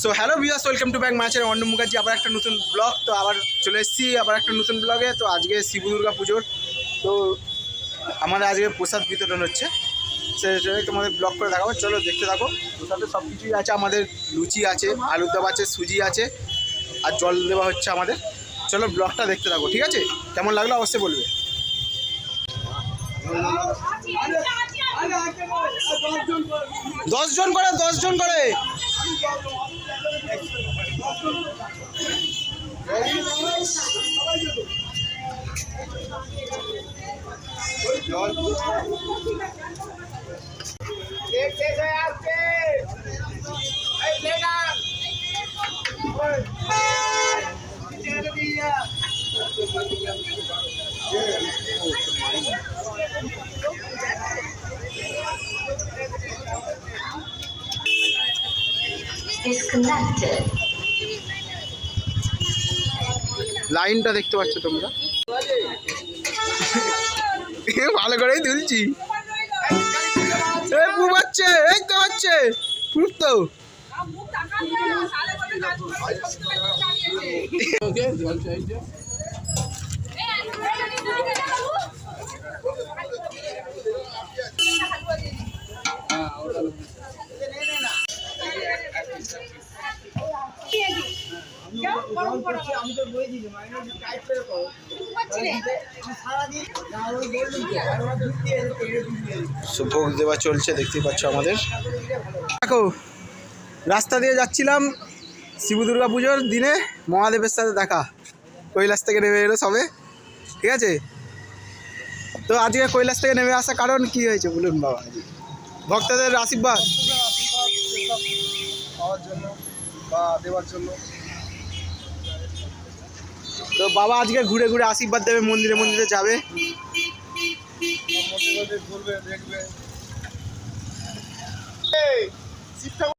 So hello viewers, welcome to back my channel Arnab Mukherjee. আবার একটা নতুন ব্লগ। তো আবার চলে এসেছি আবার একটা নতুন ব্লগে। তো আজকে শিব দুর্গা পুজোর তো আমাদের আজকে প্রসাদ বিতরণ হচ্ছে, সেটাই তোমাদের ব্লগ করে দেখাবো। চলো দেখতে থাকো। প্রসাদে সব কিছুই আছে, আমাদের লুচি আছে, আলুর দম আছে, সুজি আছে আর জল দেওয়া হচ্ছে আমাদের। চলো ব্লগটা দেখতে থাকো, ঠিক আছে? কেমন লাগলো অবশ্যই বলবে। 10 জন করে 10 জন করে। লাইনটা দেখতে পাচ্ছ তোমরা, ভালো করেই তুলছি। পুপ হচ্ছে, এই তো হচ্ছে পুপ তো। ভোগ দেওয়া চলছে, দেখতে পাচ্ছ আমাদের। দেখো রাস্তা দিয়ে যাচ্ছিলাম শিব দুর্গা পুজোর দিনে, মহাদেবের সাথে দেখা। কৈলাস থেকে নেমে এলো সবে, ঠিক আছে? তো আজকে কৈলাস থেকে নেমে আসা কারণ কি হয়েছে বলুন বাবা? ভক্তদের আশীর্বাদ পাওয়ার জন্য বা দেওয়ার জন্য। তো বাবা আজকে ঘুরে ঘুরে আশীর্বাদ দেবে, মন্দিরে মন্দিরে যাবে, ঘুরবে, দেখবে।